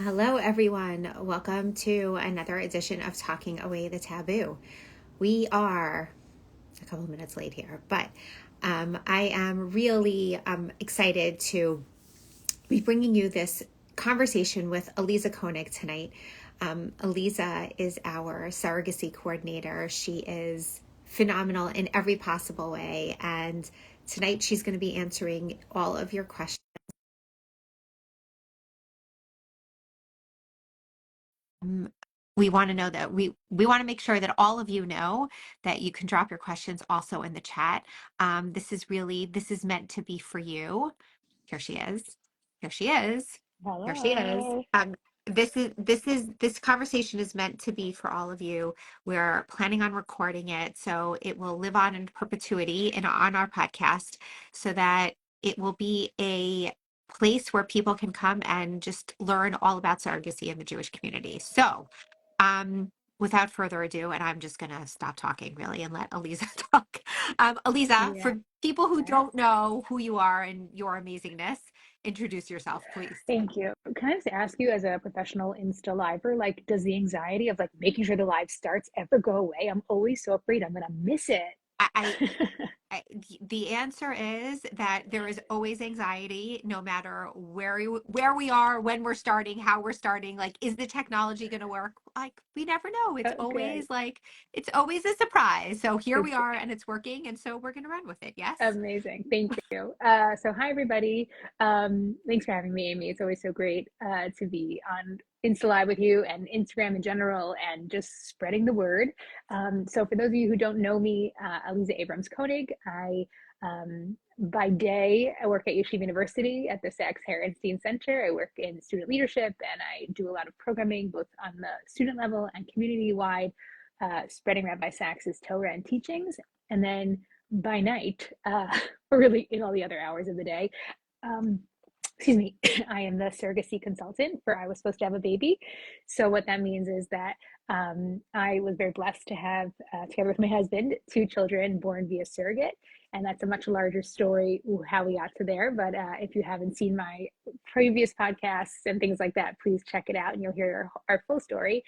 Hello, everyone. Welcome to another edition of Talking Away the Taboo. We are a couple of minutes late here, but I am really excited to be bringing you this conversation with Aliza Konig tonight. Aliza is our surrogacy coordinator. She is phenomenal in every possible way, and tonight she's going to be answering all of your questions. We want to know that we want to make sure that all of you know that you can drop your questions also in the chat. This is meant to be for you. Here she is. Here she is. Here she is. Hello. This conversation is meant to be for all of you. We're planning on recording it so it will live on in perpetuity and on our podcast so that it will be a place where people can come and just learn all about surrogacy in the Jewish community. So, without further ado, and I'm just going to stop talking really and let Aliza talk. Aliza, Yeah, for people who okay. don't know who you are and your amazingness, introduce yourself, please. Thank you. Can I just ask you, as a professional Insta liver, like, does the anxiety of like making sure the live starts ever go away? I'm always so afraid I'm gonna miss it. I, I the answer is that there is always anxiety, no matter where we are, when we're starting, how we're starting. Like, is the technology going to work? Like, we never know. Okay. It's always a surprise. So here we It's are, and it's working, and so we're going to run with it. Yes. amazing. Thank you. So hi everybody. Thanks for having me, Amy. It's always so great to be on Insta Live with you and Instagram in general and just spreading the word. So for those of you who don't know me, Aliza Abrams Konig. By day, I work at Yeshiva University at the Sachs Herenstein Center. I work in student leadership and I do a lot of programming both on the student level and community wide, spreading Rabbi Sachs's Torah and teachings. And then by night, or really in all the other hours of the day, um, excuse me, I am the surrogacy consultant for I Was Supposed to Have a Baby. So what that means is that I was very blessed to have, together with my husband, two children born via surrogate. And that's a much larger story, how we got to there. But if you haven't seen my previous podcasts and things like that, please check it out and you'll hear our full story.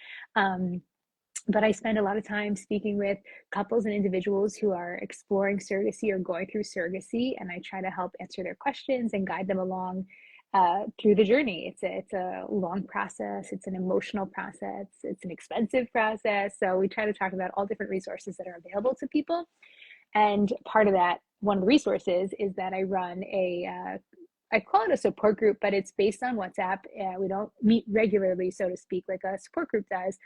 But I spend a lot of time speaking with couples and individuals who are exploring surrogacy or going through surrogacy, and I try to help answer their questions and guide them along through the journey. It's a long process. It's an emotional process. It's an expensive process. So we try to talk about all different resources that are available to people. And part of that, one of the resources, is that I run I call it a support group, but it's based on WhatsApp. We don't meet regularly, so to speak, like a support group does.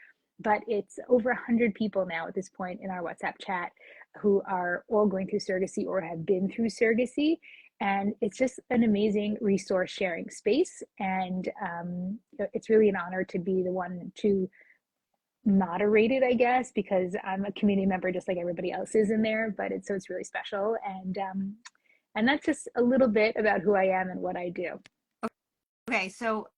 But it's over 100 people now at this point in our WhatsApp chat who are all going through surrogacy or have been through surrogacy. And it's just an amazing resource sharing space. And it's really an honor to be the one to moderate it, I guess, because I'm a community member just like everybody else is in there. But it's really special. And that's just a little bit about who I am and what I do. Okay, so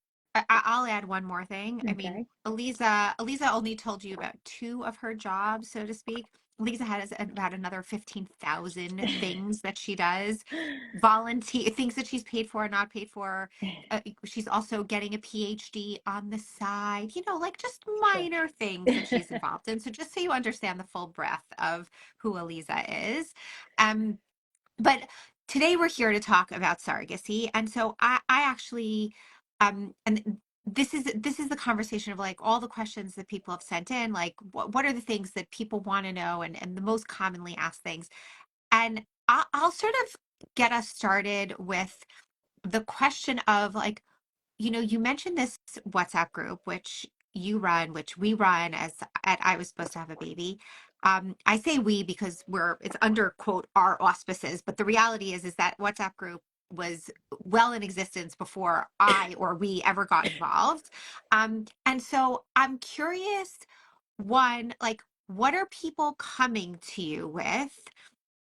I'll add one more thing. I mean, Okay. Aliza only told you about two of her jobs, so to speak. Aliza has about another 15,000 things that she does, volunteer things that she's paid for, not paid for. She's also getting a PhD on the side, like just Sure. minor things that she's involved in. So just so you understand the full breadth of who Aliza is. Um, but today we're here to talk about surrogacy, and so I actually and this is the conversation of like all the questions that people have sent in, like what are the things that people want to know, and the most commonly asked things. And I'll sort of get us started with the question of like, you mentioned this WhatsApp group, which you run, which we run as at I Was Supposed to Have a Baby. I say we because it's under quote our auspices, but the reality is that WhatsApp group was well in existence before I or we ever got involved. And so I'm curious, one, like, what are people coming to you with?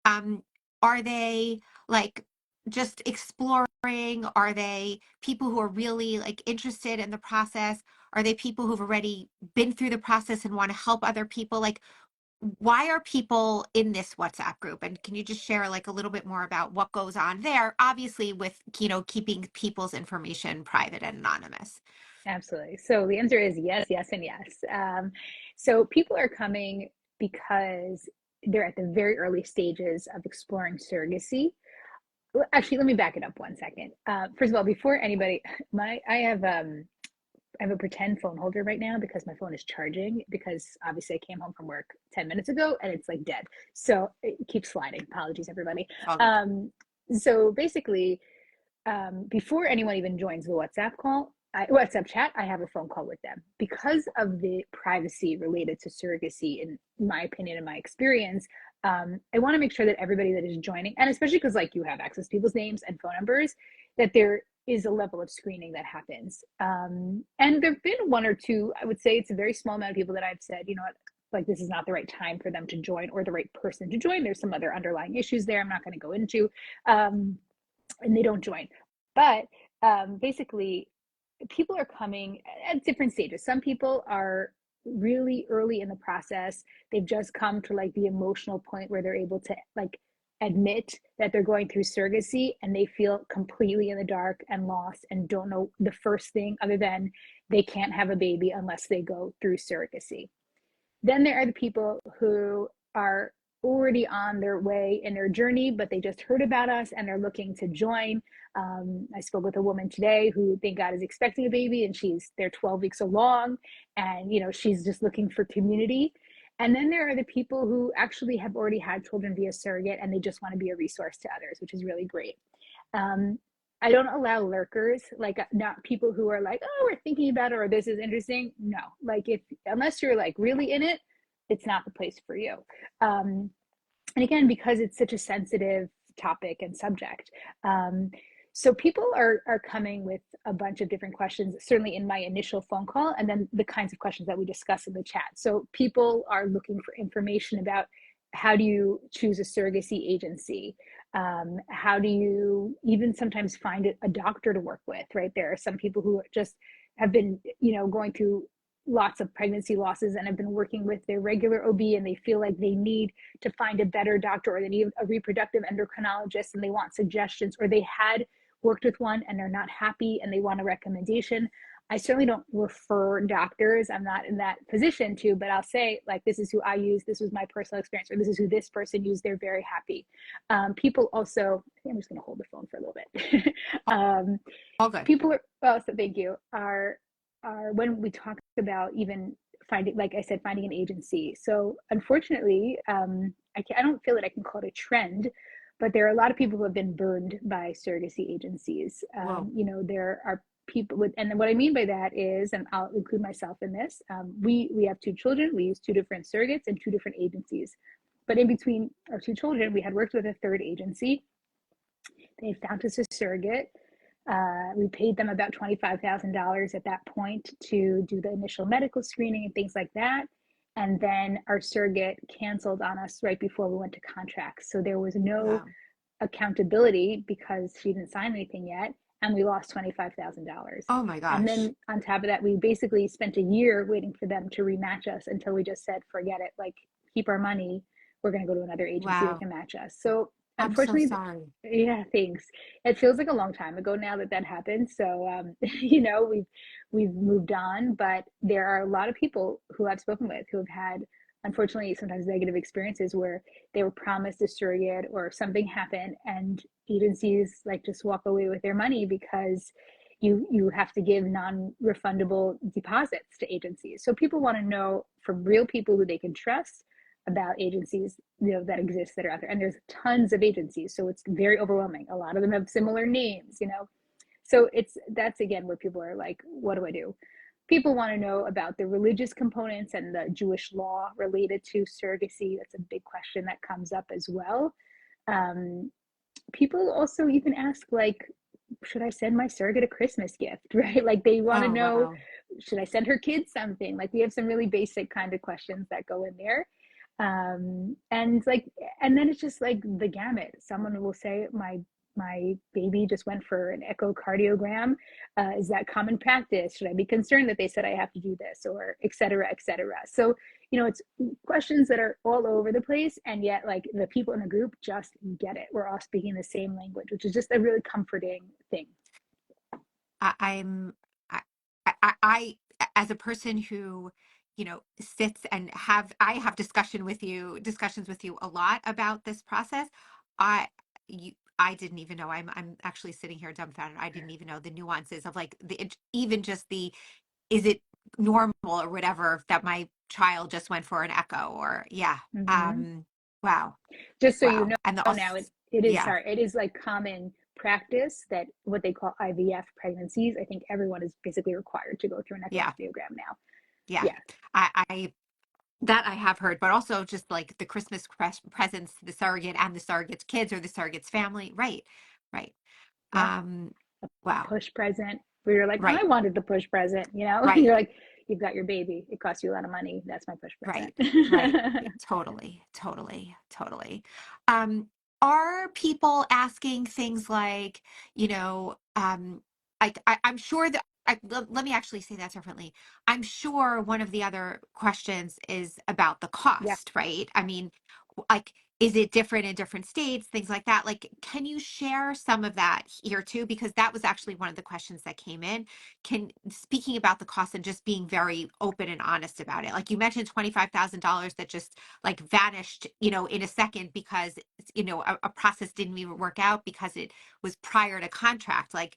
Um, are they like just exploring? Are they people who are really like interested in the process? Are they people who've already been through the process and want to help other people? Like, why are people in this WhatsApp group? And can you just share like a little bit more about what goes on there? Obviously, with keeping people's information private and anonymous. Absolutely. So the answer is yes, yes, and yes. So people are coming because they're at the very early stages of exploring surrogacy. Actually, let me back it up 1 second. First of all, before anybody, I have a pretend phone holder right now because my phone is charging, because obviously I came home from work 10 minutes ago and it's like dead. So it keeps sliding. Apologies, everybody. It's all good. So basically, before anyone even joins the WhatsApp chat, I have a phone call with them because of the privacy related to surrogacy, in my opinion and my experience. I want to make sure that everybody that is joining, and especially because like you have access to people's names and phone numbers, that there is a level of screening that happens. And there've been one or two, I would say it's a very small amount of people that I've said, you know what, like this is not the right time for them to join or the right person to join. There's some other underlying issues there I'm not going to go into. And they don't join. But basically, people are coming at different stages. Some people are really early in the process. They've just come to like the emotional point where they're able to like admit that they're going through surrogacy, and they feel completely in the dark and lost and don't know the first thing other than they can't have a baby unless they go through surrogacy. Then there are the people who are already on their way in their journey, but they just heard about us and they're looking to join. I spoke with a woman today who, thank God, is expecting a baby, and they're 12 weeks along, and you know she's just looking for community. And then there are the people who actually have already had children via surrogate, and they just want to be a resource to others, which is really great. Um, I don't allow lurkers, like not people who are like, oh, we're thinking about it or this is interesting. No, like if unless you're like really in it, it's not the place for you. Um, and again, because it's such a sensitive topic and subject. So people are coming with a bunch of different questions, certainly in my initial phone call, and then the kinds of questions that we discuss in the chat. So people are looking for information about how do you choose a surrogacy agency? How do you even sometimes find a doctor to work with, right? There are some people who just have been, you know, going through lots of pregnancy losses and have been working with their regular OB, and they feel like they need to find a better doctor, or they need a reproductive endocrinologist and they want suggestions, or they had worked with one and they're not happy and they want a recommendation. I certainly don't refer doctors. I'm not in that position to, but I'll say like, this is who I use. This was my personal experience, or this is who this person used. They're very happy. People also, I think I'm just going to hold the phone for a little bit. All good. People are, well, so thank you, are when we talk about even finding, like I said, finding an agency. So unfortunately, I don't feel that I can call it a trend, but there are a lot of people who have been burned by surrogacy agencies. Whoa. You know, there are people with, and what I mean by that is, and I'll include myself in this, we have two children. We use two different surrogates and two different agencies. But in between our two children, we had worked with a third agency. They found us a surrogate. We paid them about $25,000 at that point to do the initial medical screening and things like that. And then our surrogate canceled on us right before we went to contract. So there was no Wow. accountability because she didn't sign anything yet. And we lost $25,000. Oh my And gosh. then on top of that, we basically spent a year waiting for them to rematch us until we just said, forget it, like keep our money. We're going to go to another agency that Wow. can match us. So I'm so unfortunately, sorry. yeah, thanks. It feels like a long time ago now that that happened. So, you know, we've moved on, but there are a lot of people who I've spoken with who have had, unfortunately, sometimes negative experiences where they were promised a surrogate or something happened, and agencies like just walk away with their money because you have to give non-refundable deposits to agencies. So people want to know from real people who they can trust about agencies, you know, that exist, that are out there, and there's tons of agencies, so it's very overwhelming. A lot of them have similar names, you know, so that's again where people are like, what do I do? People want to know about the religious components and the Jewish law related to surrogacy. That's a big question that comes up as well. um, People also even ask like, should I send my surrogate a Christmas gift? Right, like they want to Oh know, wow. should I send her kids something? Like we have some really basic kind of questions that go in there. And like, and then it's just like the gamut. Someone will say, my baby just went for an echocardiogram. Is that common practice? Should I be concerned that they said I have to do this, or et cetera, et cetera? So, you know, it's questions that are all over the place, and yet like the people in the group just get it. We're all speaking the same language, which is just a really comforting thing. I, I'm I, I as a person who, sits and I have discussions with you a lot about this process. I you I didn't even know. I'm actually sitting here dumbfounded. I didn't even know the nuances of like even just the, is it normal or whatever that my child just went for an echo, or yeah. Mm-hmm. Um wow. Just so you Wow. know And the also, now, it is, yeah. sorry, it is like common practice that what they call IVF pregnancies, I think everyone is basically required to go through an Yeah. echocardiogram now. Yeah. Yeah, I that I have heard, but also just like the Christmas presents to the surrogate and the surrogate's kids or the surrogate's family. Right. Right. yeah. Um, wow. Push present where you're like, I Right. wanted the push present, you know? Right. You're like, you've got your baby. It costs you a lot of money. That's my push Right. present. Right. Totally. Totally. Totally. Um, are people asking things like, you know, I'm sure that let me actually say that differently. I'm sure one of the other questions is about the Yeah, cost, right? I mean, like, is it different in different states, things like that? Like, can you share some of that here too? Because that was actually one of the questions that came in. Speaking about the cost and just being very open and honest about it. Like you mentioned $25,000 that just like vanished, in a second because, a process didn't even work out because it was prior to contract. Like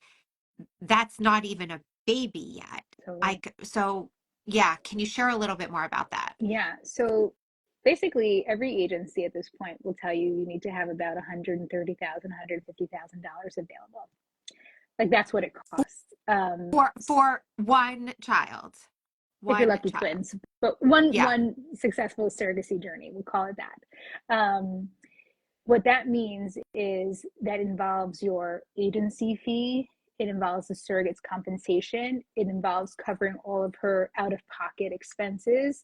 that's not even a baby yet. totally. So yeah, can you share a little bit more about that? Yeah. So basically, every agency at this point will tell you you need to have about $130,000, $150,000 available. Like that's what it costs. For one child. If you're One lucky, child. twins, but one Yeah. one successful surrogacy journey, we'll call it that. What that means is that involves your agency fee. It involves the surrogate's compensation. It involves covering all of her out of pocket expenses.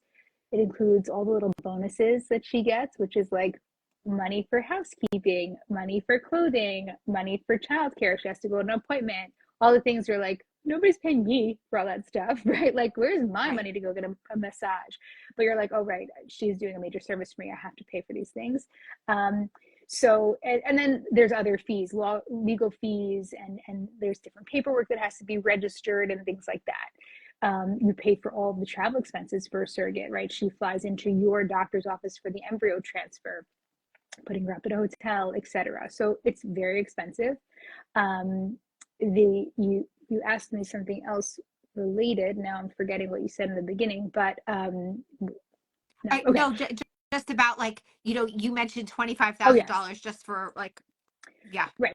It includes all the little bonuses that she gets, which is like money for housekeeping, money for clothing, money for childcare. She has to go to an appointment. All the things are like, nobody's paying me for all that stuff, right? Like, where's my Right. money to go get a massage? But you're like, oh, right, she's doing a major service for me. I have to pay for these things. Um, so and then there's other fees, legal fees, and there's different paperwork that has to be registered and things like that. You pay for all of the travel expenses for a surrogate, right? She flies into your doctor's office for the embryo transfer, putting her up at a hotel, etc. So it's very expensive. You asked me something else related. Now I'm forgetting what you said in the beginning, but no, okay. No, just about like, you mentioned Oh yes, $25,000 just for like, yeah. right.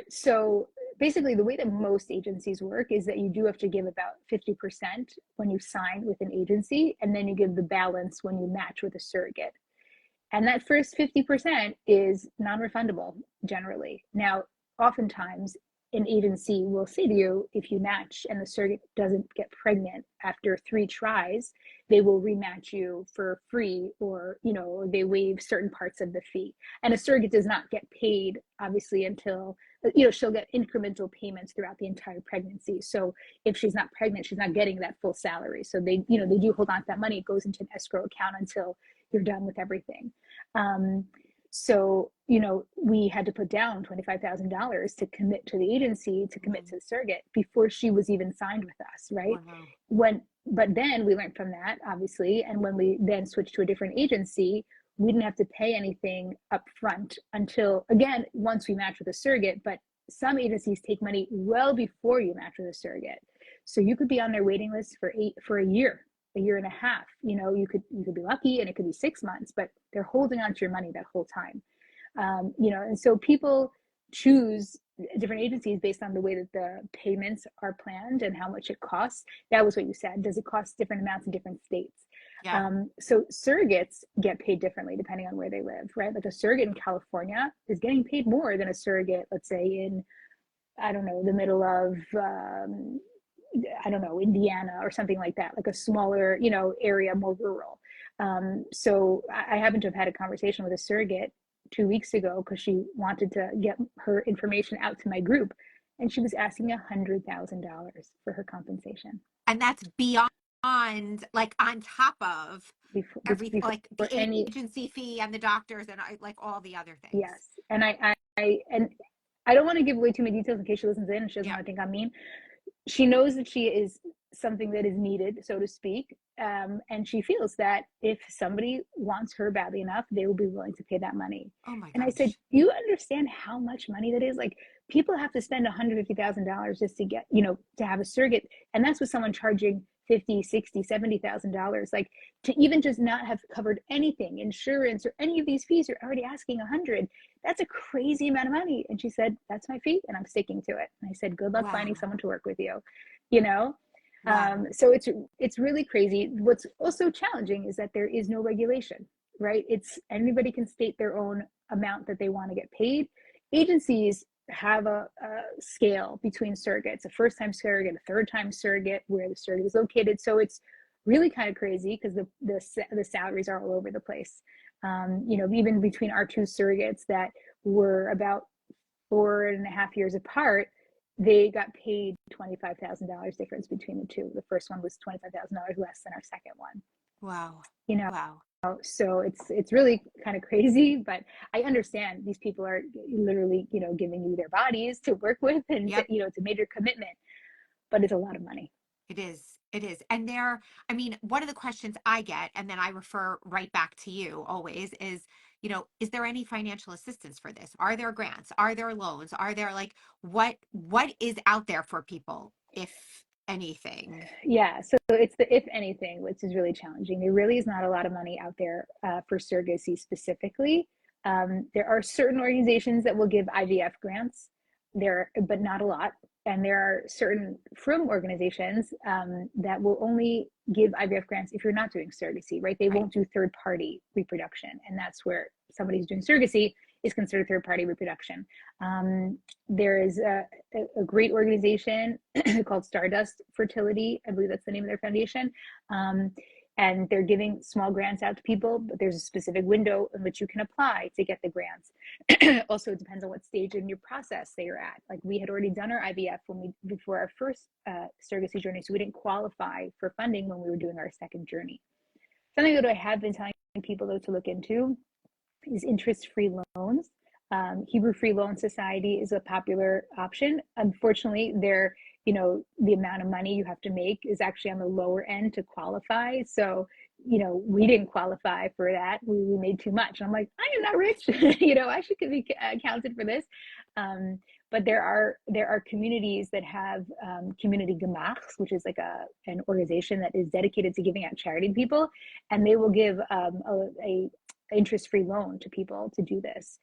So basically, the way that most agencies work is that you do have to give about 50% when you sign with an agency, and then you give the balance when you match with a surrogate. And that first 50% is non refundable generally. Now, oftentimes, an agency will say to you, if you match and the surrogate doesn't get pregnant after 3 tries, they will rematch you for free, or they waive certain parts of the fee. And a surrogate does not get paid obviously until she'll get incremental payments throughout the entire pregnancy. So if she's not pregnant, she's not getting that full salary. So they do hold on to that money. It goes into an escrow account until you're done with everything. um, so, we had to put down $25,000 to commit to the agency, to commit Mhm. to the surrogate before she was even signed with us, right? Wow. But then we learned from that, obviously. And when we then switched to a different agency, we didn't have to pay anything up front until, again, once we match with a surrogate. But some agencies take money well before you match with a surrogate. So you could be on their waiting list for a year and a half. You could be lucky, and it could be 6 months, but they're holding on to your money that whole time. And so people choose different agencies based on the way that the payments are planned and how much it costs. That was what you said. Does it cost different amounts in different states? Yeah. So surrogates get paid differently depending on where they live, right? Like a surrogate in California is getting paid more than a surrogate, let's say, in, I don't know, the middle of I don't know, Indiana or something like that, like a smaller, area, more rural. So I happened to have had a conversation with a surrogate 2 weeks ago because she wanted to get her information out to my group, and she was asking $100,000 for her compensation And that's beyond, like on top of everything, before like the any. agency fee and the doctors and like all the other things. Yes, and I don't want to give away too many details in case she listens in and she doesn't Yeah. want to think I'm mean. She knows that she is something that is needed, so to speak. And she feels that if somebody wants her badly enough, they will be willing to pay that money. Oh my And I said, gosh. do you understand how much money that is? Like, people have to spend $150,000 just to get, to have a surrogate. And that's with someone charging 50, 60, $70,000. Like, to even just not have covered anything, insurance or any of these fees, you're already asking 100. That's a crazy amount of money. And she said, that's my fee and I'm sticking to it. And I said, good luck finding Wow. someone to work with you, you know? Wow. So it's really crazy. What's also challenging is that there is no regulation, right? It's anybody can state their own amount that they want to get paid. Agencies have a scale between surrogates, a first-time surrogate, a third-time surrogate, where the surrogate is located. So it's really kind of crazy because the salaries are all over the place. Even between our two surrogates that were about 4.5 years apart, they got paid $25,000 difference between the two. The first one was $25,000 less than our second one. Wow. You know, Wow. so it's really kind of crazy, but I understand these people are literally, giving you their bodies to work with, and Yep. it's a major commitment, but it's a lot of money. It is. It is. And I mean, one of the questions I get, and then I refer right back to you always, is, is there any financial assistance for this? Are there grants? Are there loans? Are there like what is out there for people, if anything? Yeah, so it's the if anything, which is really challenging. There really is not a lot of money out there for surrogacy specifically. There are certain organizations that will give IVF grants there, but not a lot. And there are certain frum organizations that will only give IVF grants if you're not doing surrogacy, right? They Right. won't do third party reproduction, and that's where somebody who's doing surrogacy is considered third party reproduction. There is a great organization called Stardust Fertility. I believe that's the name of their foundation. And they're giving small grants out to people, but there's a specific window in which you can apply to get the grants. Also, it depends on what stage in your process that you're at. Like, we had already done our IVF before our first surrogacy journey, so we didn't qualify for funding when we were doing our second journey. Something that I have been telling people though to look into is interest-free loans. Hebrew Free Loan Society is a popular option. Unfortunately, the amount of money you have to make is actually on the lower end to qualify. So, we didn't qualify for that. We made too much. And I'm like, I am not rich. I should be counted for this. But there are communities that have community gemachs, which is like an organization that is dedicated to giving out charity to people, and they will give a interest-free loan to people to do this.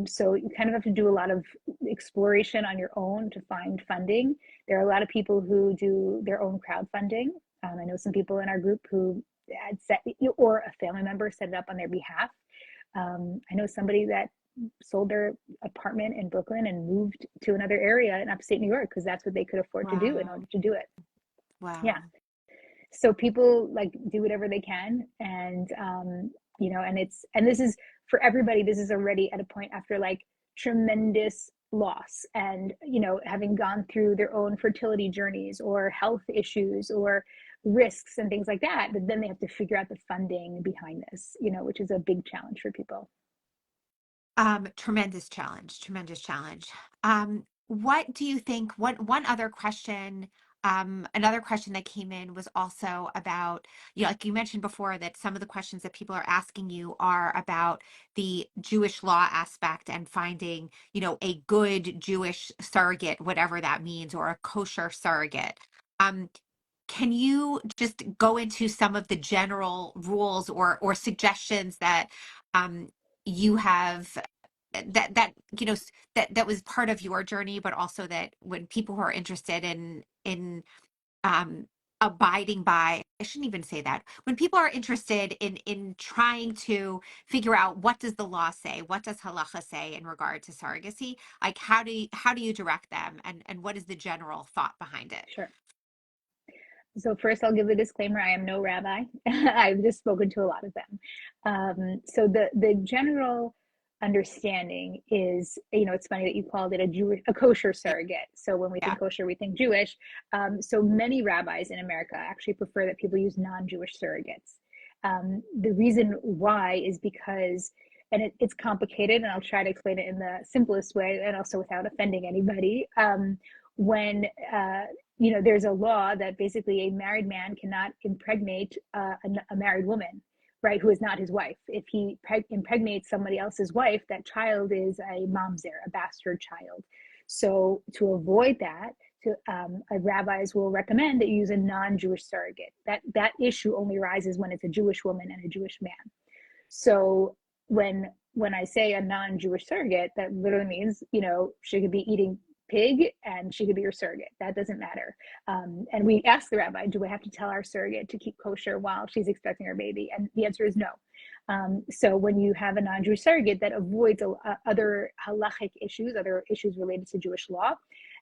So you kind of have to do a lot of exploration on your own to find funding. There are a lot of people who do their own crowdfunding. I know some people in our group who had or a family member set it up on their behalf. I know somebody that sold their apartment in Brooklyn and moved to another area in upstate New York because that's what they could afford to do in order Wow. to do it. Yeah. Wow. So people like do whatever they can, and and this is for everybody. This is already at a point after like tremendous loss, and having gone through their own fertility journeys or health issues or risks and things like that, but then they have to figure out the funding behind this, which is a big challenge for people. Tremendous challenge, tremendous challenge. What do you think? One other question, another question that came in was also about, like you mentioned before, that some of the questions that people are asking you are about the Jewish law aspect and finding, a good Jewish surrogate, whatever that means, or a kosher surrogate. Um, can you just go into some of the general rules or suggestions that um, you have that that was part of your journey, but also that when people who are interested in um abiding by, I shouldn't even say that, when people are interested in trying to figure out what does the law say, what does halacha say in regard to surrogacy, like how do you direct them, and what is the general thought behind it? Sure. So first, I'll give the disclaimer: I am no rabbi. I've just spoken to a lot of them. So the general understanding is, it's funny that you called it a kosher Yeah. surrogate. So when we Yeah. think kosher, we think Jewish. So many rabbis in America actually prefer that people use non-Jewish surrogates. The reason why is because, and it's complicated, and I'll try to explain it in the simplest way, and also without offending anybody. when there's a law that basically a married man cannot impregnate a married woman, right, who is not his wife. If he impregnates somebody else's wife, that child is a mamzer, a bastard child. So to avoid that, rabbis will recommend that you use a non-Jewish surrogate. That issue only arises when it's a Jewish woman and a Jewish man. So when I say a non-Jewish surrogate, that literally means, she could be eating pig and she could be your surrogate. That doesn't matter. And we asked the rabbi, do we have to tell our surrogate to keep kosher while she's expecting her baby? And the answer is no. So when you have a non-Jewish surrogate, that avoids other halachic issues, other issues related to Jewish law.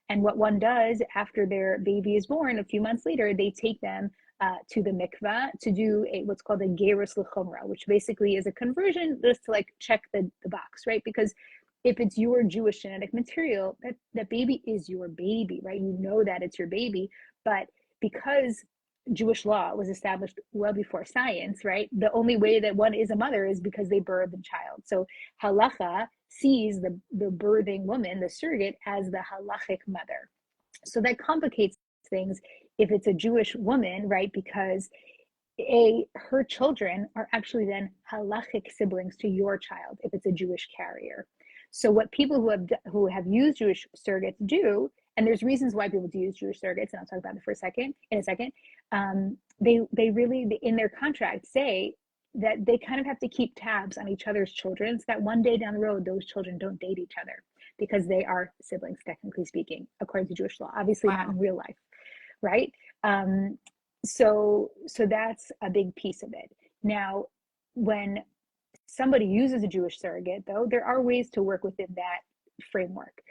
And what one does after their baby is born, a few months later, they take them to the mikvah to do what's called a gerus l'chomra, which basically is a conversion just to check the box, right? Because if it's your Jewish genetic material, that baby is your baby, right? You know that it's your baby, but because Jewish law was established well before science, right? The only way that one is a mother is because they birthed the child. So halacha sees the birthing woman, the surrogate, as the halachic mother. So that complicates things if it's a Jewish woman, right? Because her children are actually then halachic siblings to your child if it's a Jewish carrier. So what people who have used Jewish surrogates do, and there's reasons why people do use Jewish surrogates, and I'll talk about it in a second. They really in their contract say that they kind of have to keep tabs on each other's children, so that one day down the road those children don't date each other, because they are siblings, technically speaking, according to Jewish law. Obviously not in real life, right? So that's a big piece of it. Now, when somebody uses a Jewish surrogate, though, there are ways to work within that framework.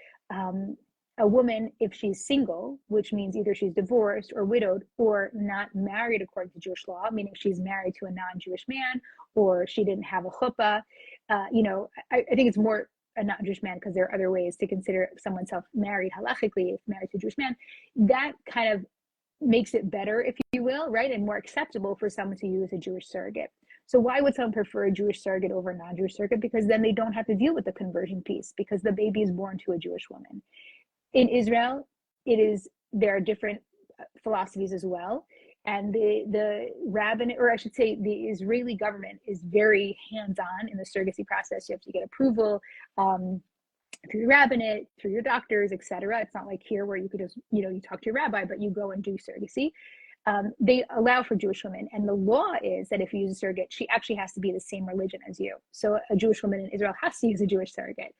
A woman, if she's single, which means either she's divorced or widowed or not married according to Jewish law, meaning she's married to a non-Jewish man, or she didn't have a chuppah, I think it's more a non-Jewish man, because there are other ways to consider someone self-married halachically if married to a Jewish man. That kind of makes it better, if you will, right, and more acceptable for someone to use a Jewish surrogate. So why would someone prefer a Jewish surrogate over a non-Jewish surrogate? Because then they don't have to deal with the conversion piece, because the baby is born to a Jewish woman. In Israel, there are different philosophies as well. And the rabbinate, or I should say, the Israeli government is very hands-on in the surrogacy process. You have to get approval through the rabbinate, through your doctors, etc. It's not like here where you could just, you talk to your rabbi, but you go and do surrogacy. They allow for Jewish women, and the law is that if you use a surrogate, she actually has to be the same religion as you. So a Jewish woman in Israel has to use a Jewish surrogate.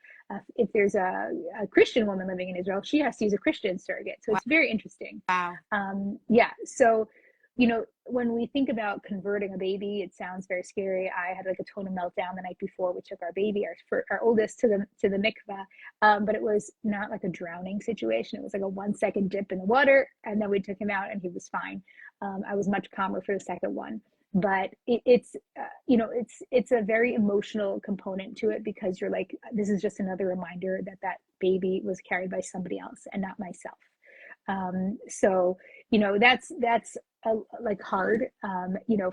If there's a Christian woman living in Israel, she has to use a Christian surrogate. So it's very interesting. Wow. Yeah. So, when we think about converting a baby, it sounds very scary. I had a total meltdown the night before we took our baby, our oldest, to the mikvah, but it was not like a drowning situation. It was like a 1 second dip in the water, and then we took him out, and he was fine. I was much calmer for the second one, but it's a very emotional component to it, because you're like, this is just another reminder that baby was carried by somebody else and not myself. So that's hard,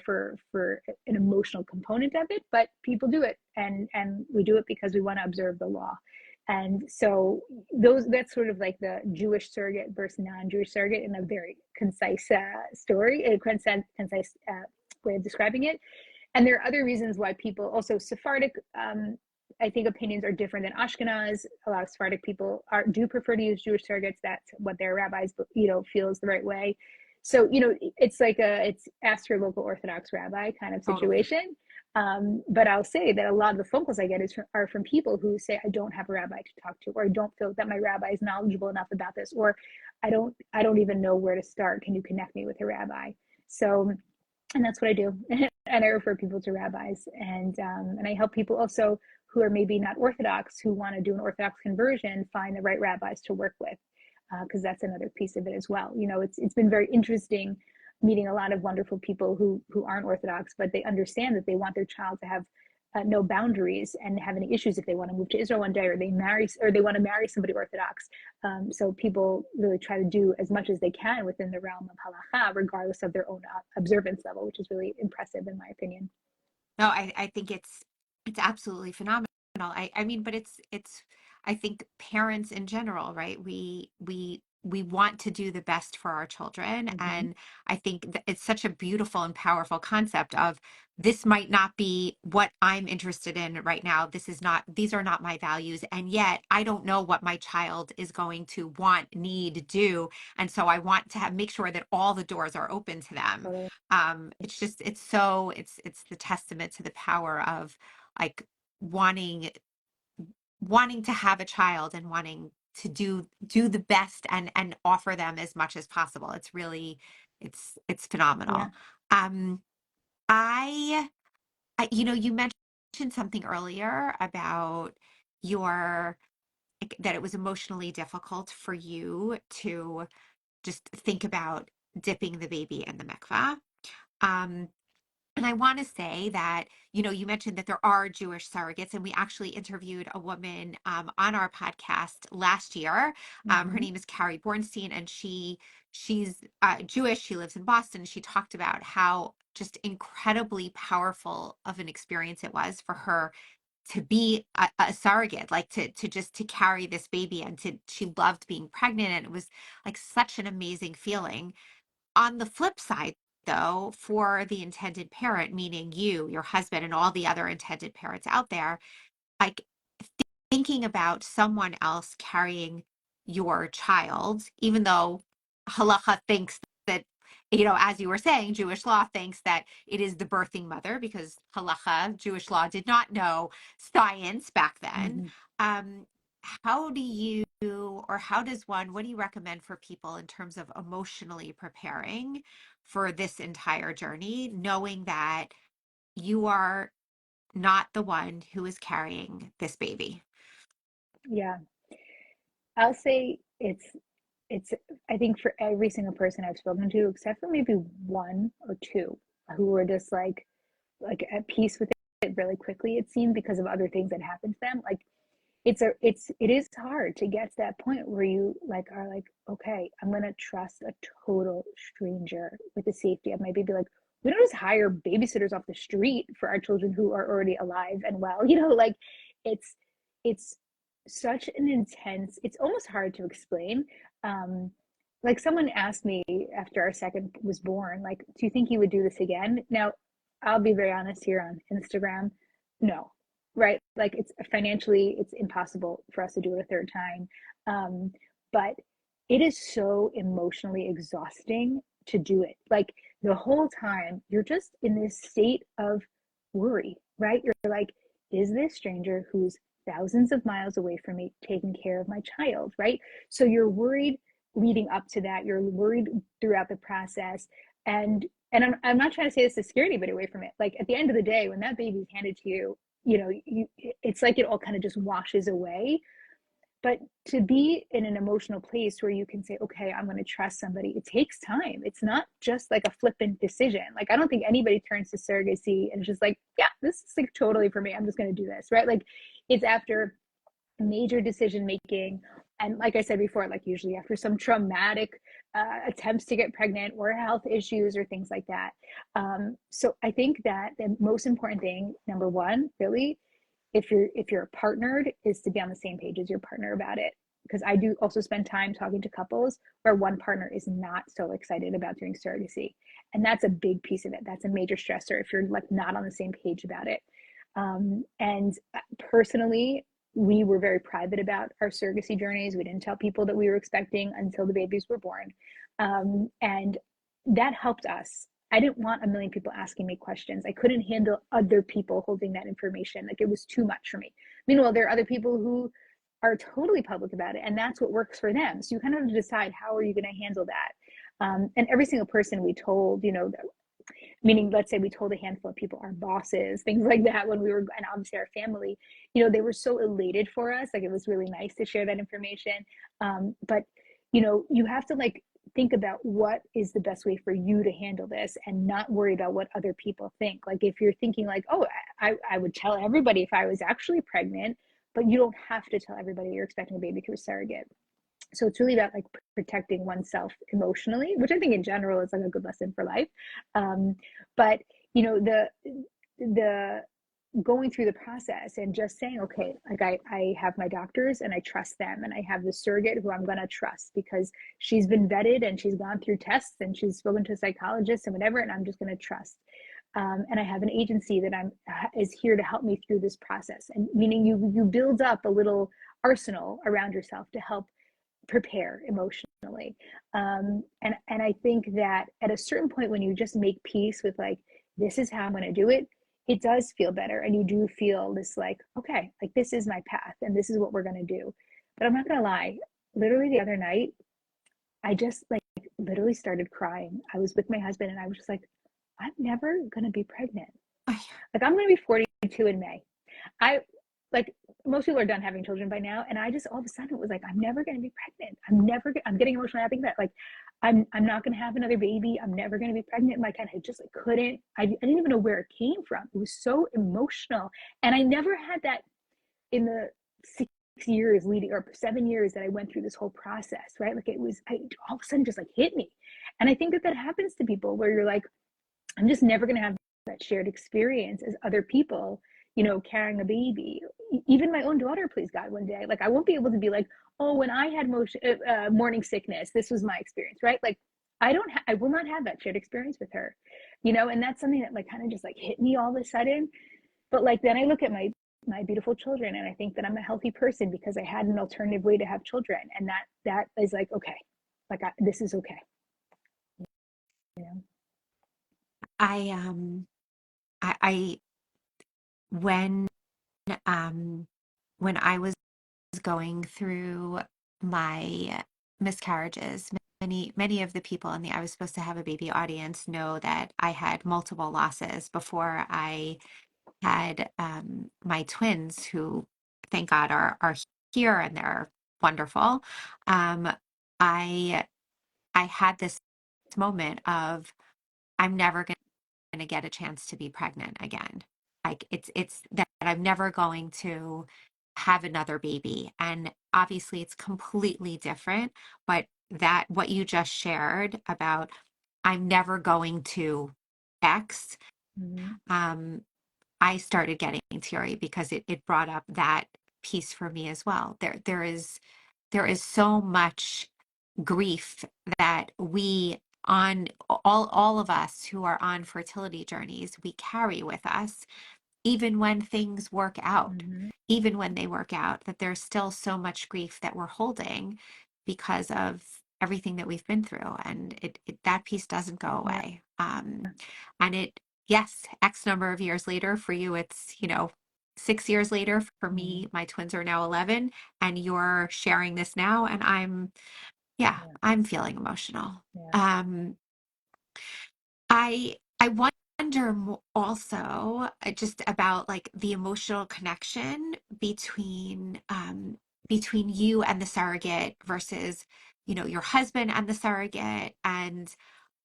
for an emotional component of it, but people do it, and we do it because we want to observe the law. And so that's sort of like the Jewish surrogate versus non-Jewish surrogate in a very concise story, a concise way of describing it. And there are other reasons why people, also Sephardic, I think opinions are different than Ashkenaz. A lot of Sephardic people do prefer to use Jewish surrogates. That's what their rabbis, feel is the right way. So, it's like it's ask your local Orthodox rabbi kind of situation. But I'll say that a lot of the phone calls I get are from people who say, I don't have a rabbi to talk to, or I don't feel that my rabbi is knowledgeable enough about this, or I don't even know where to start. Can you connect me with a rabbi? So, and that's what I do. And I refer people to rabbis, and I help people also who are maybe not Orthodox, who want to do an Orthodox conversion, find the right rabbis to work with, because that's another piece of it as well. It's been very interesting meeting a lot of wonderful people who aren't Orthodox, but they understand that they want their child to have no boundaries and have any issues if they want to move to Israel one day, or they want to marry somebody Orthodox. So people really try to do as much as they can within the realm of halacha, regardless of their own observance level, which is really impressive in my opinion. No, I think it's absolutely phenomenal. I mean, but it's I think parents in general, right? We we want to do the best for our children. Mm-hmm. And I think it's such a beautiful and powerful concept of this might not be what I'm interested in right now. These are not my values. And yet I don't know what my child is going to want, need, do. And so I want to make sure that all the doors are open to them. Totally. It's just, it's the testament to the power of like wanting to have a child and wanting to do the best and offer them as much as possible. It's really it's Yeah. phenomenal. Um I, you mentioned something earlier about your that it was emotionally difficult for you to just think about dipping the baby in the mikvah. Um and I want to say that, you mentioned that there are Jewish surrogates, and we actually interviewed a woman on our podcast last year. Her Mm-hmm. name is Carrie Bornstein, and she's Jewish. She lives in Boston. She talked about how just incredibly powerful of an experience it was for her to be a surrogate, like to carry this baby, and she loved being pregnant, and it was like such an amazing feeling. On the flip side, though, for the intended parent, meaning you, your husband, and all the other intended parents out there, like thinking about someone else carrying your child, even though halacha thinks that, as you were saying, Jewish law thinks that it is the birthing mother because halacha, Jewish law, did not know science back then. Mm-hmm. Um, how do you, or how does one, what do you recommend for people in terms of emotionally preparing for this entire journey, knowing that you are not the one who is carrying this baby? Yeah. I'll say it's I think for every single person I've spoken to, except for maybe one or two who were just like at peace with it really quickly, it seemed, because of other things that happened to them. Like it is hard to get to that point where you like are like, okay, I'm gonna trust a total stranger with the safety of my baby. Like, we don't just hire babysitters off the street for our children who are already alive and well, like it's it's such an intense, it's almost hard to explain. Like, someone asked me after our second was born, like, do you think you would do this again? Now, I'll be very honest here on Instagram. No, right? Like, it's financially, it's impossible for us to do it a third time. But it is so emotionally exhausting to do it. Like, the whole time you're just in this state of worry, right? You're like, is this stranger who's thousands of miles away from me taking care of my child, right? So you're worried leading up to that. You're worried throughout the process. And I'm not trying to say this to scare anybody away from it. Like, at the end of the day, when that baby's handed to you, it's like it all kind of just washes away. But to be in an emotional place where you can say, okay, I'm going to trust somebody, it takes time. It's not just like a flippant decision. Like, I don't think anybody turns to surrogacy and is just like, yeah, this is like totally for me, I'm just going to do this, right? Like, it's after major decision making. And like I said before, like, usually after some traumatic attempts to get pregnant or health issues or things like that. So I think that the most important thing, number one, really, if you're partnered, is to be on the same page as your partner about it. Because I do also spend time talking to couples where one partner is not so excited about doing surrogacy, and that's a big piece of it. That's a major stressor if you're like not on the same page about it. And personally, we were very private about our surrogacy journeys. We didn't tell people that we were expecting until the babies were born, and that helped us. I didn't want a million people asking me questions. I couldn't handle other people holding that information. Like, it was too much for me. Meanwhile, there are other people who are totally public about it, and that's what works for them. So you kind of have to decide, how are you going to handle that? And every single person we told, meaning, let's say we told a handful of people, our bosses, things like that, when we were, and obviously our family, they were so elated for us. Like, it was really nice to share that information. But you have to, like, think about what is the best way for you to handle this and not worry about what other people think. Like, if you're thinking like, oh, I would tell everybody if I was actually pregnant, but you don't have to tell everybody you're expecting a baby through a surrogate. So it's really about, like, protecting oneself emotionally, which I think in general is like a good lesson for life. But the going through the process and just saying, okay, like I have my doctors and I trust them, and I have the surrogate who I'm going to trust because she's been vetted and she's gone through tests and she's spoken to a psychologist and whatever, and I'm just going to trust. And I have an agency that I'm is here to help me through this process. And meaning you build up a little arsenal around yourself to help prepare emotionally. And I think that at a certain point, when you just make peace with like, this is how I'm going to do it, it does feel better. And you do feel this like, okay, like this is my path and this is what we're going to do. But I'm not going to lie. Literally the other night, I just like literally started crying. I was with my husband and I was just like, I'm never going to be pregnant. Like I'm going to be 42 in May. I like most people are done having children by now, and I just all of a sudden it was like I'm never going to be pregnant. I'm getting emotional. I think that like I'm not going to have another baby. I'm never going to be pregnant. Like I just like couldn't. I didn't even know where it came from. It was so emotional, and I never had that in the 6 years leading or 7 years that I went through this whole process. Right? Like it was all of a sudden just like hit me, and I think that happens to people where you're like, I'm just never going to have that shared experience as other people, carrying a baby. Even my own daughter, please God, one day, like I won't be able to be like, oh, when I had morning sickness, this was my experience, right? Like I will not have that shared experience with her, and that's something that like kind of just like hit me all of a sudden. But like then I look at my beautiful children and I think that I'm a healthy person because I had an alternative way to have children, and that is like okay, like this is okay, you know. I I when um when I was going through my miscarriages, many of the people in the I was supposed to have a baby audience know that I had multiple losses before I had my twins, who thank God are here and they're wonderful. Um, I I had this moment of I'm never going to get a chance to be pregnant again. Like it's that I'm never going to have another baby. And obviously it's completely different, but that what you just shared about I'm never going to X, Mm-hmm. um, I started getting teary because it brought up that piece for me as well. There is so much grief that we on all of us who are on fertility journeys we carry with us, even when things work out, Mm-hmm. even when they work out, that there's still so much grief that we're holding because of everything that we've been through, and that piece doesn't go Yeah. away. And yes, X number of years later for you, it's 6 years later. For Mm-hmm. me, my twins are now 11, and you're sharing this now, and yeah, Yeah. I'm feeling emotional. Yeah. Um, I wonder also just about like the emotional connection between you and the surrogate versus your husband and the surrogate, and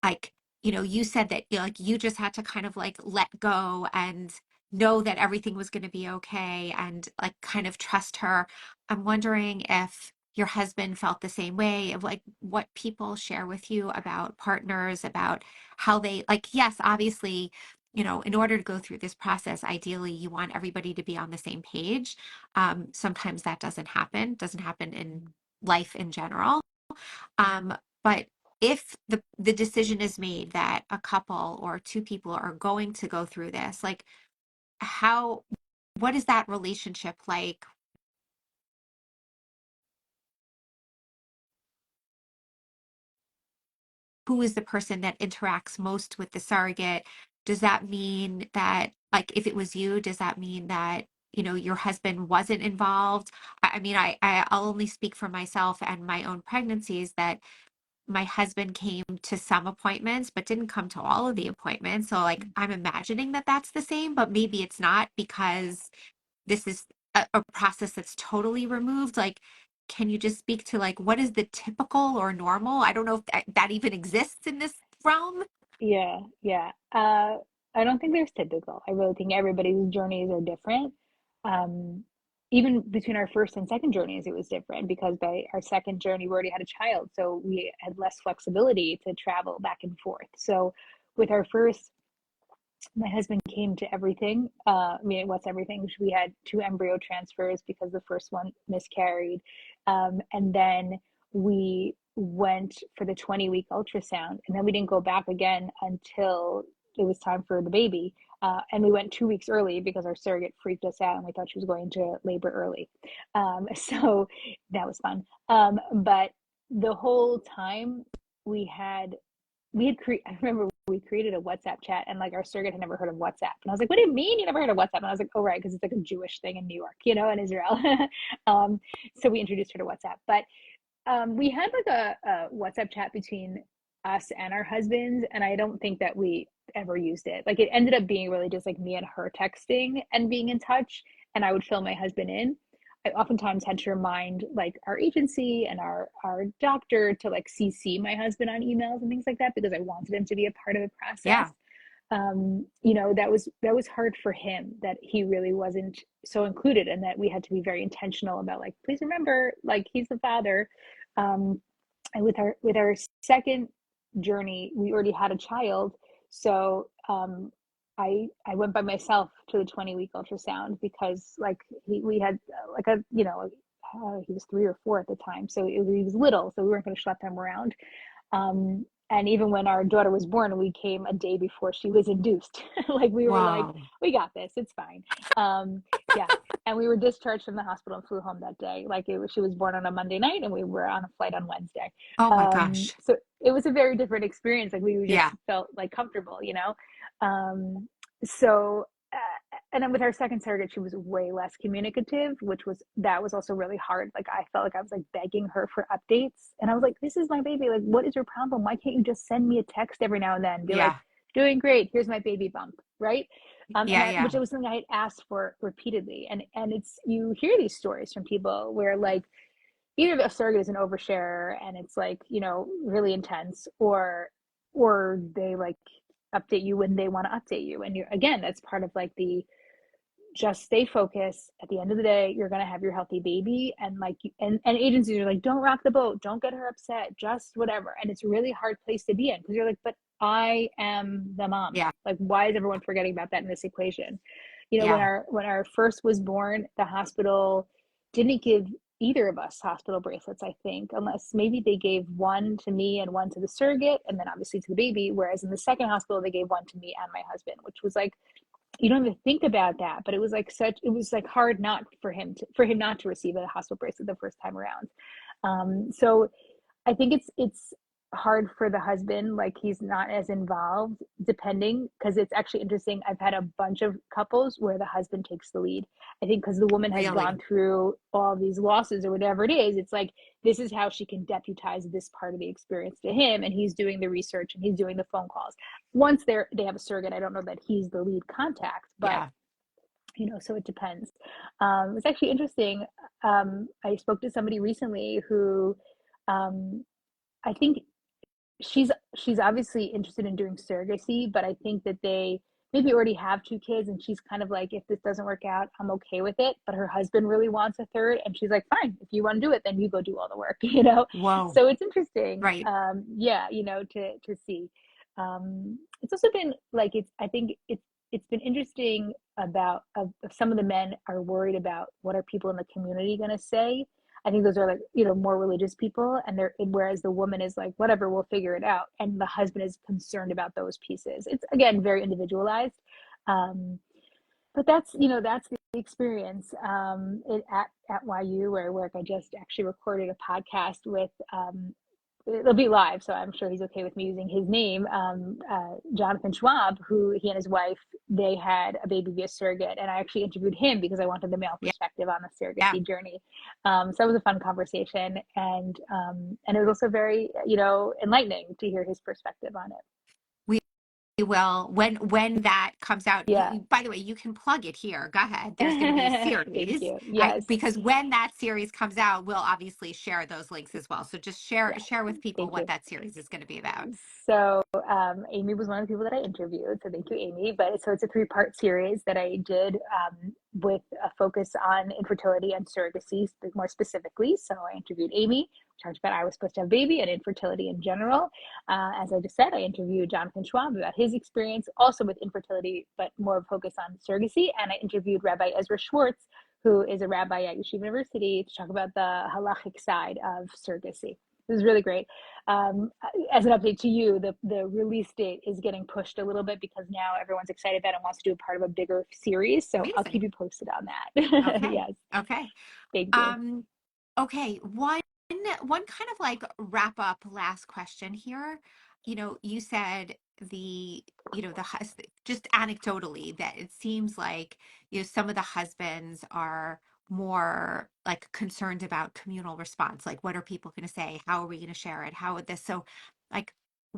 like you said that like you just had to kind of like let go and know that everything was going to be okay and like kind of trust her. I'm wondering if your husband felt the same way, of like what people share with you about partners, about how they like, yes, obviously, in order to go through this process, ideally you want everybody to be on the same page. Sometimes that doesn't happen in life in general. But if the decision is made that a couple or two people are going to go through this, like how what is that relationship like? Who is the person that interacts most with the surrogate? Does that mean that, like, if it was you, does that mean that your husband wasn't involved? I mean, I'll only speak for myself and my own pregnancies, that my husband came to some appointments but didn't come to all of the appointments. So like I'm imagining that that's the same, but maybe it's not, because this is a process that's totally removed. Like, can you just speak to like what is the typical or normal? I don't know if that even exists in this realm. Yeah, yeah. I don't think there's typical. I really think everybody's journeys are different. Um, Even between our first and second journeys, it was different because by our second journey, we already had a child, so we had less flexibility to travel back and forth. So with our first My husband came to everything. I mean, what's everything? We had 2 embryo transfers because the first one miscarried. And then we went for the 20-week ultrasound, and then we didn't go back again until it was time for the baby. And we went 2 weeks early because our surrogate freaked us out and we thought she was going to labor early. So that was fun. But the whole time we had I remember we created a WhatsApp chat, and like our surrogate had never heard of WhatsApp. And I was like, what do you mean you never heard of WhatsApp? And I was like, oh, right, because it's like a Jewish thing in New York, in Israel. So we introduced her to WhatsApp. But we had like a WhatsApp chat between us and our husbands, and I don't think that we ever used it. Like it ended up being really just like me and her texting and being in touch, and I would fill my husband in. I oftentimes had to remind like our agency and our doctor to like CC my husband on emails and things like that because I wanted him to be a part of the process. Yeah. That was hard for him, that he really wasn't so included, and that we had to be very intentional about like, please remember, like he's the father. And with our second journey, we already had a child, so I went by myself to the 20-week ultrasound because like we had like he was 3 or 4 at the time, so he was little, so we weren't going to schlep him around. And even when our daughter was born, we came a day before she was induced. Like we were like, Wow. we got this, it's fine. Yeah, and we were discharged from the hospital and flew home that day. She was born on a Monday night, and we were on a flight on Wednesday. Oh my gosh. So it was a very different experience. Like we just Yeah. felt like comfortable. So and then with our second surrogate, she was way less communicative, that was also really hard. Like I felt like I was like begging her for updates, and I was like, this is my baby, like what is your problem? Why can't you just send me a text every now and then, be like, Yeah. doing great, here's my baby bump, right? Yeah. Which Yeah. was something I had asked for repeatedly. And it's, you hear these stories from people where like either a surrogate is an oversharer and it's like, really intense, or they like update you when they want to update you. And again, that's part of like the just stay focused. At the end of the day, you're going to have your healthy baby. And like, and agencies are like, don't rock the boat, don't get her upset, just whatever. And it's a really hard place to be in because you're like, but I am the mom. Yeah. Like, why is everyone forgetting about that in this equation? When Yeah. our first was born, the hospital didn't give either of us hospital bracelets, I think, unless maybe they gave one to me and one to the surrogate, and then obviously to the baby. Whereas in the second hospital, they gave one to me and my husband, which was like, you don't even think about that, but it was like hard not for him not to receive a hospital bracelet the first time around. So I think it's hard for the husband, like he's not as involved, depending, because it's actually interesting. I've had a bunch of couples where the husband takes the lead. I think because the woman has gone Really. through all these losses or whatever it is, it's like this is how she can deputize this part of the experience to him, and he's doing the research and he's doing the phone calls. Once they have a surrogate, I don't know that he's the lead contact, but Yeah. so it depends. It's actually interesting. I spoke to somebody recently who I think she's obviously interested in doing surrogacy, but I think that they maybe already have 2 kids, and she's kind of like, if this doesn't work out, I'm okay with it. But her husband really wants a third, and she's like, fine, if you want to do it, then you go do all the work, Whoa. So it's interesting, Right. yeah, to see. It's also been like I think it's been interesting about some of the men are worried about what are people in the community going to say. I think those are like, more religious people, and whereas the woman is like, whatever, we'll figure it out. And the husband is concerned about those pieces. It's again, very individualized. But that's the experience. At YU where I work, I just actually recorded a podcast with, it'll be live, so I'm sure he's okay with me using his name. Jonathan Schwab, who he and his wife, they had a baby via surrogate, and I actually interviewed him because I wanted the male Yeah. perspective on the Yeah. surrogacy journey. So it was a fun conversation, and it was also very enlightening to hear his perspective on it. Will, when that comes out, Yeah. by the way, you can plug it here, go ahead. There's going to be a Thank series. you. Yes. Because when that series comes out, we'll obviously share those links as well, so just share Yes. with people Thank what you. that series is going to be about. So Aimee was one of the people that I interviewed. So thank you, Aimee. But so it's a 3-part series that I did with a focus on infertility and surrogacy more specifically. So I interviewed Aimee, talked about I was supposed to have a baby and infertility in general. As I just said, I interviewed Jonathan Schwab about his experience also with infertility, but more focus on surrogacy. And I interviewed Rabbi Ezra Schwartz, who is a rabbi at Yeshiva University, to talk about the halachic side of surrogacy. It was really great. As an update to you, the release date is getting pushed a little bit because now everyone's excited about it and wants to do a part of a bigger series. So I'll keep Amazing. you posted on that. Okay. Yes, Okay. thank you. Um, okay. One kind of like wrap up last question here. You said just anecdotally that it seems like, some of the husbands are more like concerned about communal response. Like, what are people going to say? How are we going to share it? How would this? So, like,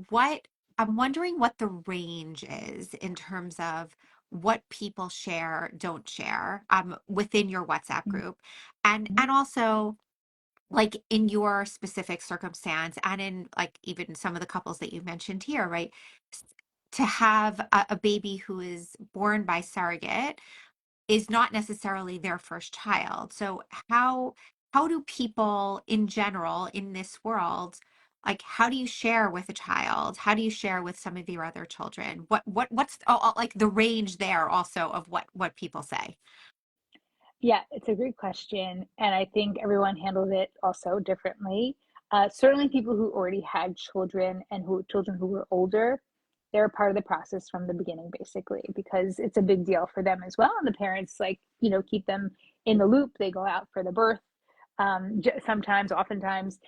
what I'm wondering what the range is in terms of what people share, don't share, within your WhatsApp group. And also, like, in your specific circumstance, and in like even some of the couples that you mentioned here, right? s- To have a baby who is born by surrogate is not necessarily their first child. So how do people in general in this world, like, how do you share with a child? How do you share with some of your other children? What's like the range there also of what people say? Yeah, it's a great question. And I think everyone handles it also differently. Certainly, people who already had children and children who were older, they're a part of the process from the beginning, basically, because it's a big deal for them as well. And the parents, like, keep them in the loop. They go out for the birth. Sometimes, oftentimes,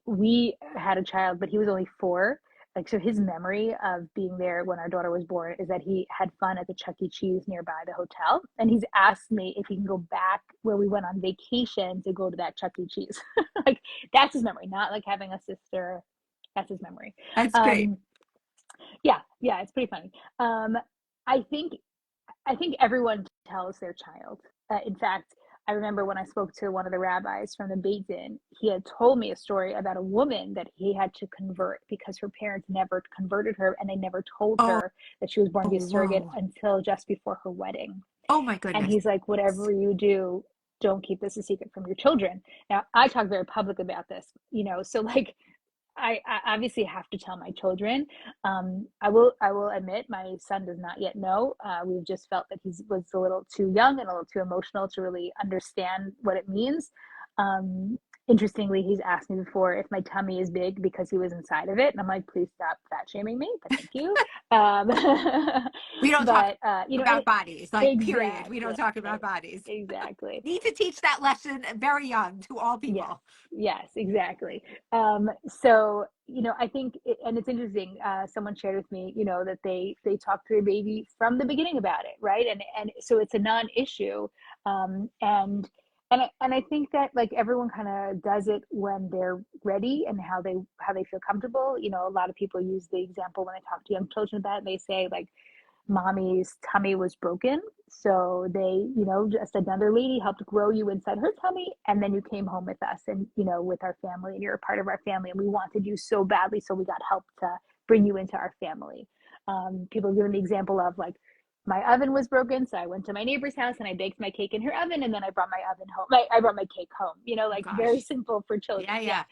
we had a child, but he was only 4. Like, so his memory of being there when our daughter was born is that he had fun at the Chuck E. Cheese nearby the hotel. And he's asked me if he can go back where we went on vacation to go to that Chuck E. Cheese. Like, that's his memory, not like having a sister. That's his memory. That's great. Um, yeah, it's pretty funny. I think I think everyone tells their child. In fact, I remember when I spoke to one of the rabbis from the Beit Din, he had told me a story about a woman that he had to convert because her parents never converted her and they never told Oh, her that she was born to be a surrogate whoa. until just before her wedding. Oh my And goodness. he's like, whatever you do, don't keep this a secret from your children. Now, I talk very public about this, so like I obviously have to tell my children. I will admit my son does not yet know. We've just felt that he was a little too young and a little too emotional to really understand what it means. Um, Interestingly, he's asked me before if my tummy is big because he was inside of it, and I'm like, please stop fat shaming me, but thank you. Um, We don't talk but about bodies, like, period. We don't exactly, talk about bodies. exactly. Need to teach that lesson very young to all Yes, people. yes, exactly. So I think, and it's interesting. Someone shared with me, that they talk to their baby from the beginning about it, right? And so it's a non-issue. And I think that, like, everyone kind of does it when they're ready and how they feel comfortable. A lot of people use the example when I talk to young children about it. They say, like, mommy's tummy was broken. So they, just another lady helped grow you inside her tummy. And then you came home with us and, with our family, and you're a part of our family. And we wanted you so badly. So we got help to bring you into our family. People give an example of, like, my oven was broken. So I went to my neighbor's house and I baked my cake in her oven. And then I brought my oven home. I brought my cake home, Oh like, very gosh. simple for children. Yeah, Yeah.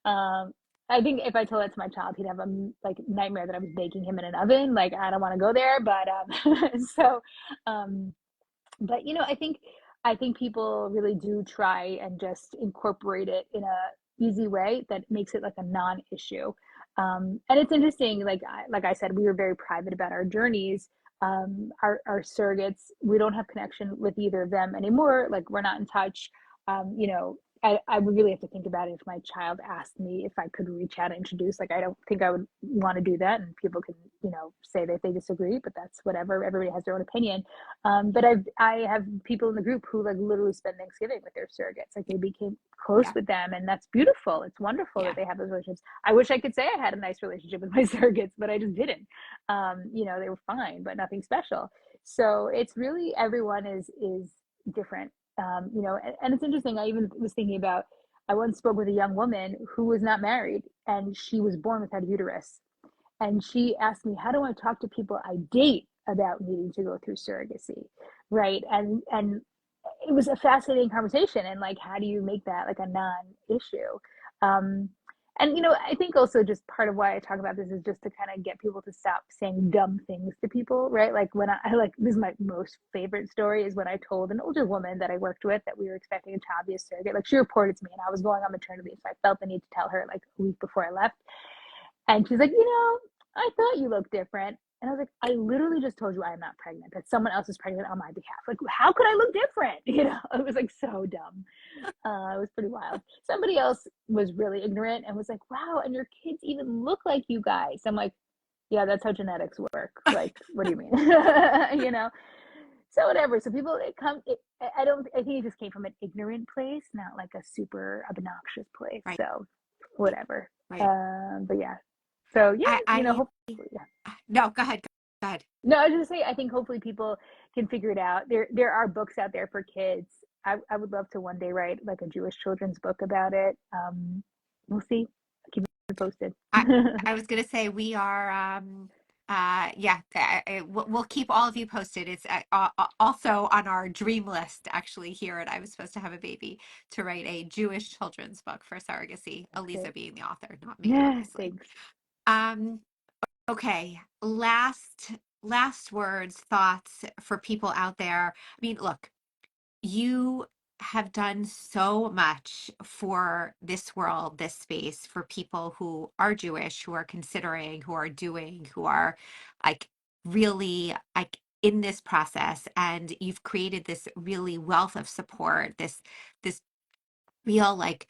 yeah. Um, I think if I told that to my child, he'd have a, like, nightmare that I was baking him in an oven. Like, I don't want to go there, but so, um, but I think people really do try and just incorporate it in a easy way that makes it like a non-issue. And it's interesting, like I said, we were very private about our journeys. Our surrogates, we don't have connection with either of them anymore. Like, we're not in touch. Um, you know, I would really have to think about it if my child asked me if I could reach out and introduce. Like, I don't think I would want to do that, and people can, say that they disagree, but that's whatever. Everybody has their own opinion. But I have people in the group who, like, literally spend Thanksgiving with their surrogates. Like, they became close Yeah, with them, and that's beautiful. It's wonderful that yeah, they have those relationships. I wish I could say I had a nice relationship with my surrogates, but I just didn't. They were fine, but nothing special. So it's really, everyone is different. And it's interesting. I even was thinking about. I once spoke with a young woman who was not married, and she was born without a uterus. And she asked me, how do I talk to people I date about needing to go through surrogacy? right? And it was a fascinating conversation, and like, how do you make that like a non-issue? um and I think also just part of why I talk about this is just to kind of get people to stop saying dumb things to people, right? Like when I like, this is my most favorite story, is when I told an older woman that I worked with that we were expecting a child via surrogate. Like, she reported to me and I was going on maternity leave, so I felt the need to tell her like a week before I left. And she's like, I thought you looked different. And I was like, I literally just told you I am not pregnant, that someone else is pregnant on my behalf. Like, how could I look different? It was like so dumb. It was pretty wild. Somebody else was really ignorant and was like, wow, and your kids even look like you guys. I'm like, yeah, that's how genetics work. Like, what do you mean? So whatever. So people, I think it just came from an ignorant place, not like a super obnoxious place. Right. So whatever. Right. But yeah. So yeah, I hopefully, yeah. no, go ahead. Go ahead. No, I was just say, I think hopefully people can figure it out. There are books out there for kids. I would love to one day write like a Jewish children's book about it. We'll see. I'll keep you posted. I I was gonna say we are yeah, we'll keep all of you posted. It's also on our dream list actually here, and I was supposed to have a baby to write a Jewish children's book for surrogacy, That's great. Aliza being the author, not me, Yeah, obviously. thanks. Um, okay, last words, thoughts for people out there. I mean, look, you have done so much for this world, this space, for people who are Jewish, who are considering, who are doing, who are like really like in this process. And you've created this really wealth of support, this real like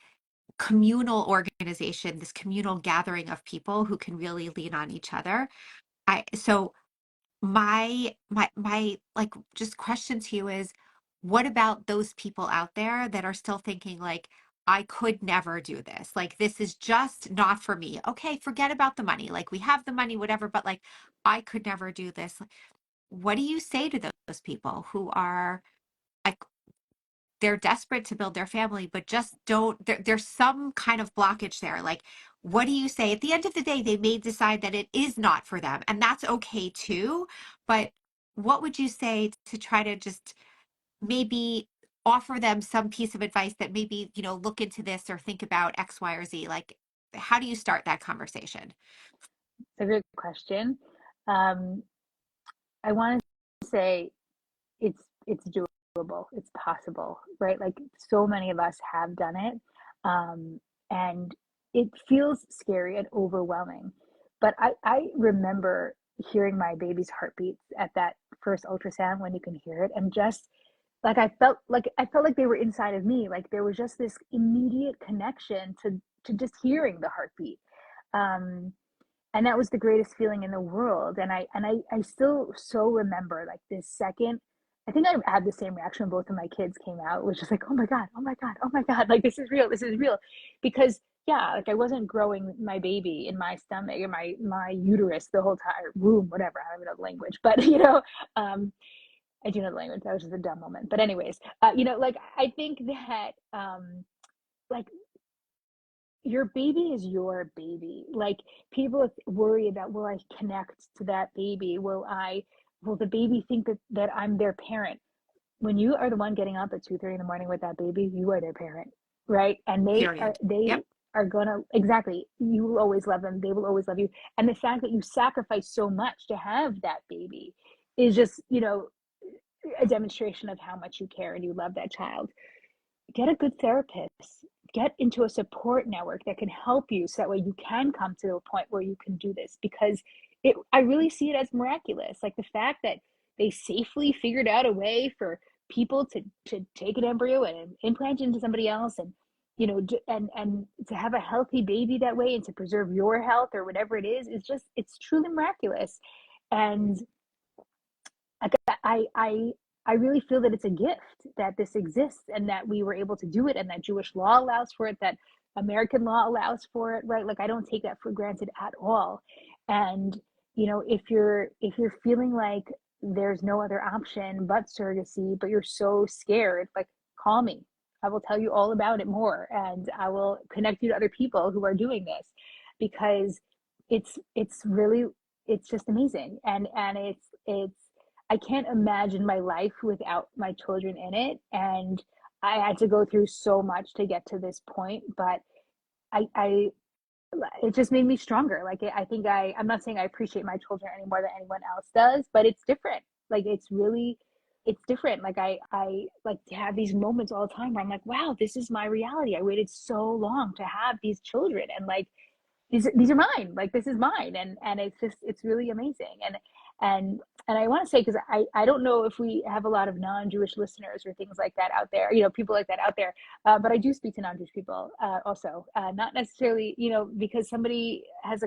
communal organization, this communal gathering of people who can really lean on each other. So my like just question to you is, what about those people out there that are still thinking like, I could never do this, like this is just not for me? Okay, forget about the money, like we have the money, whatever, but like I could never do this. What do you say to those people who are like, they're desperate to build their family, but just don't, there's some kind of blockage there. Like, what do you say? At the end of the day, they may decide that it is not for them, and that's okay too. But what would you say to try to just maybe offer them some piece of advice that maybe, look into this or think about X, Y, or Z? Like, how do you start that conversation? It's a good question. Um, I want to say it's doable. It's possible, right? Like, so many of us have done it, and it feels scary and overwhelming. But I remember hearing my baby's heartbeats at that first ultrasound, when you can hear it, and just like I felt like they were inside of me. Like, there was just this immediate connection to just hearing the heartbeat. Um, and that was the greatest feeling in the world. And I still so remember, like, this second. I think I had the same reaction when both of my kids came out. It was just like, oh my god, oh my god, oh my god, like, this is real, this is real. Because yeah, like, I wasn't growing my baby in my stomach, in my uterus, the whole time, womb, whatever. I don't even know the language, but um I do know the language. That was just a dumb moment. But anyways, like, I think that like, your baby is your baby. Like, people worry about, will I connect to that baby? Will the baby think that I'm their parent? When you are the one getting up at 2:30 in the morning with that baby, you are their parent, right? And they are Period. they Yep. are gonna, exactly. You will always love them. They will always love you. And the fact that you sacrifice so much to have that baby is just, a demonstration of how much you care and you love that child. Get a good therapist, get into a support network that can help you, so that way you can come to a point where you can do this. Because I really see it as miraculous. Like, the fact that they safely figured out a way for people to take an embryo and implant it into somebody else, and and to have a healthy baby that way, and to preserve your health or whatever it is just, it's truly miraculous. And I I really feel that it's a gift that this exists, and that we were able to do it, and that Jewish law allows for it, that American law allows for it, right? Like, I don't take that for granted at all. And if you're feeling like there's no other option but surrogacy, but you're so scared, like, call me. I will tell you all about it more, and I will connect you to other people who are doing this, because it's really, it's just amazing. And it's I can't imagine my life without my children in it. And I had to go through so much to get to this point, but I it just made me stronger. Like I think I'm not saying I appreciate my children any more than anyone else does, but it's different. Like it's different. Like I like to have these moments all the time where I'm like, wow, this is my reality. I waited so long to have these children, and like these are mine. Like this is mine, and it's just it's really amazing. And and I want to say, because I don't know if we have a lot of non-Jewish listeners or things like that out there, people like that out there, but I do speak to non-Jewish people also, not necessarily, because somebody has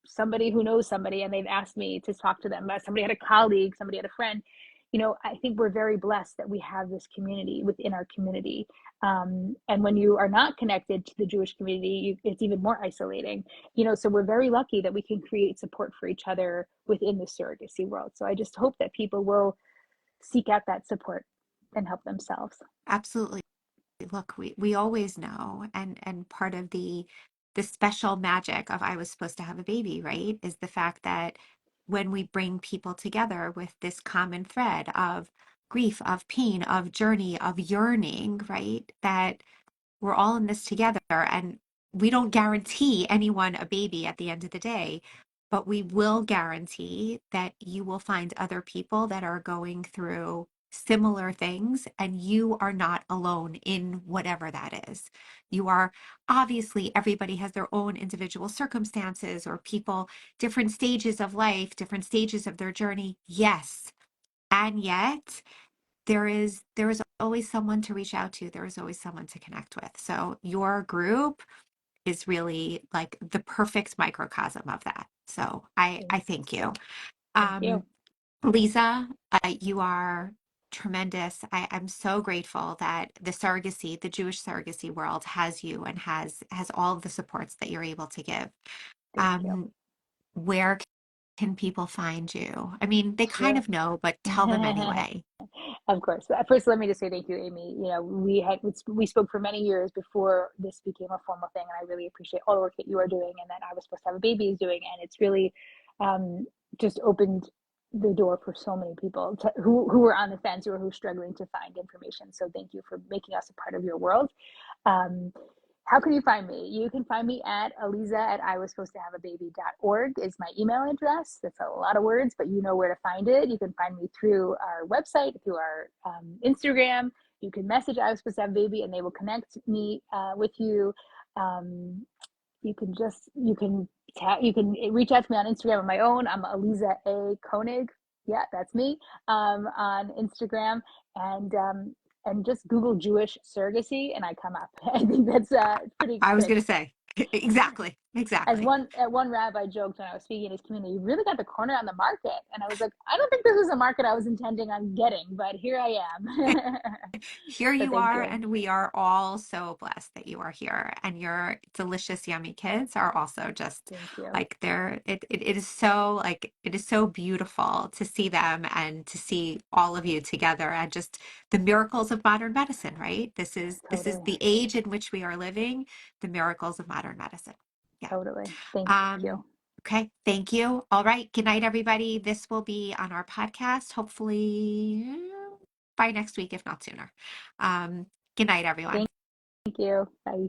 somebody who knows somebody and they've asked me to talk to them. Somebody had a colleague, somebody had a friend. I think we're very blessed that we have this community within our community. And when you are not connected to the Jewish community, it's even more isolating. So we're very lucky that we can create support for each other within the surrogacy world. So I just hope that people will seek out that support and help themselves. Absolutely. Look, we always know, and part of the special magic of I was supposed to have a baby, right, is the fact that when we bring people together with this common thread of grief, of pain, of journey, of yearning, right, that we're all in this together, and we don't guarantee anyone a baby at the end of the day, but we will guarantee that you will find other people that are going through similar things, and you are not alone in whatever that is. You are, obviously, everybody has their own individual circumstances, or people, different stages of life, different stages of their journey. Yes. And yet, there is always someone to reach out to. There is always someone to connect with. So your group is really like the perfect microcosm of that. So I thank you. Thank you. Um, Lisa, you are tremendous. I'm so grateful that the Jewish surrogacy world has you and has all of the supports that you're able to give. Thank you. Um, where can people find you? I mean, they kind Sure. of know, but tell them anyway. Of course. First, let me just say thank you, Aimee. We spoke for many years before this became a formal thing, and I really appreciate all the work that you are doing and that I was supposed to have a baby is doing, and it's really um, just opened the door for so many people who were on the fence or who are struggling to find information. So thank you for making us a part of your world. Um, how can you find me? You can find me at Aliza at iwassupposedtohaveababy.org is my email address. That's a lot of words, but you know where to find it. You can find me through our website, through our Instagram. You can message I was supposed to have a baby and they will connect me with you. Um, you can reach out to me on Instagram on my own. I'm Aliza A Konig. Yeah, that's me on Instagram, and and just Google Jewish surrogacy and I come up. I think that's pretty I was quick. going to say, exactly, As exactly. one rabbi joked when I was speaking in his community, you really got the corner on the market. And I was like, I don't think this is a market I was intending on getting, but here I am. Here So you thank are, you. and we are all so blessed that you are here. And your delicious, yummy kids are also just Thank you. like it is so like it is so beautiful to see them and to see all of you together, and just the miracles of modern medicine, right? This is Totally. the age in which we are living, the miracles of modern medicine. Yeah. Totally. Thank you. Um, okay, thank you. All right. Good night, everybody. This will be on our podcast, hopefully by next week, if not sooner. Good night, everyone. Thank you. Bye.